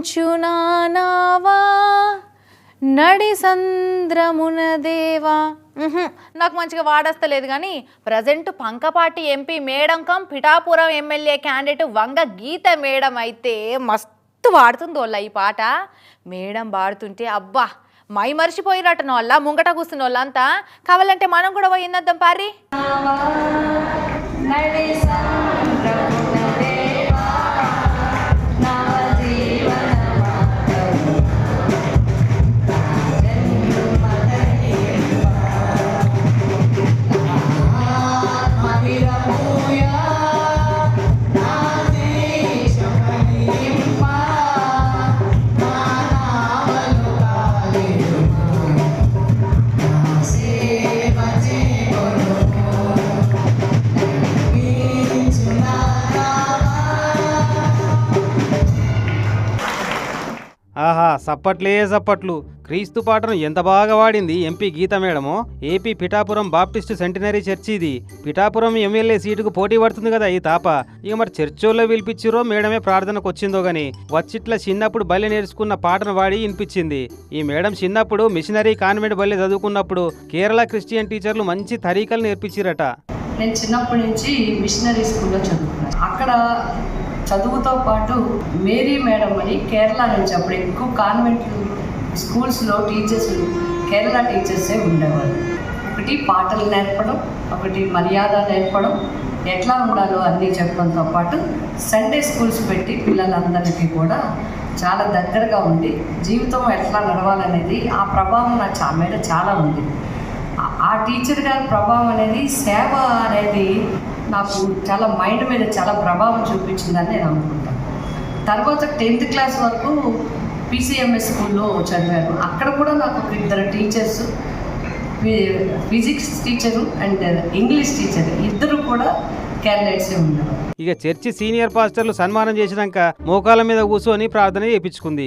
చలించునావా నడి సంద్రమున దేవా. నాకు మంచిగా వాడస్తలేదు కానీ ప్రజెంట్ పంకపాటి ఎంపీ మేడం కం పిఠాపురం ఎమ్మెల్యే క్యాండిడేట్ వంగ గీత మేడం అయితే మస్తు వాడుతుంది వాళ్ళ ఈ పాట. మేడం పాడుతుంటే అబ్బా మై మర్చిపోయినట్టు వాళ్ళ ముంగట కూర్చున్న వాళ్ళంతా. కావాలంటే మనం కూడా పోయి విన్నద్దాం పారి. ఆహా సప్పట్లే సప్పట్లు. క్రీస్తు పాటను ఎంత బాగా వాడింది MP Geeta madam. AP Pithapuram baptist centenary church ఇది. పిఠాపురం ఎమ్మెల్యే సీటుకు పోటీ పడుతుంది కదా ఈ తాప. ఇక మరి చర్చోల్లో పిలిపించిరో మేడమే ప్రార్థనకు వచ్చిందో గాని వచ్చిట్లా చిన్నప్పుడు బల్లె నేర్చుకున్న పాటను వాడి వినిపించింది. ఈ మేడం చిన్నప్పుడు మిషనరీ కాన్వెంట్ బల్లె చదువుకున్నప్పుడు కేరళ క్రిస్టియన్ టీచర్లు మంచి తరీకలు నేర్పించిరట. నేను చిన్నప్పటి నుంచి మిషనరీ స్కూల్లో చదువుకున్నాను. అక్కడ చదువుతో పాటు మేరీ మేడం అని కేరళ నుంచి, అప్పుడు ఎక్కువ కాన్వెంట్ స్కూల్స్లో టీచర్స్ కేరళ టీచర్సే ఉండేవాళ్ళు. ఒకటి పాటలు నేర్పడం, ఒకటి మర్యాద నేర్పడం, ఎట్లా ఉండాలో అన్నీ చెప్పడంతో పాటు సండే స్కూల్స్ పెట్టి పిల్లలందరికీ కూడా చాలా దగ్గరగా ఉండి జీవితం ఎట్లా నడవాలనేది ఆ ప్రభావం నా మీద చాలా ఉంది. ఆ టీచర్ గారి ప్రభావం అనేది, సేవ అనేది నాకు చాలా మైండ్ మీద చాలా ప్రభావం చూపించిందని నేను అనుకుంటాను. తర్వాత 10th క్లాస్ వరకు PCMS స్కూల్లో చదివాను. అక్కడ కూడా నాకు ఒక 2 teachers, physics teacher and English teacher, ఇద్దరు కూడా క్యాండిడేట్సే ఉన్నారు. ఇక చర్చి సీనియర్ పాస్టర్లు సన్మానం చేసినాక మోకాల మీద కూర్చొని ప్రార్థన చేయించుకుంది.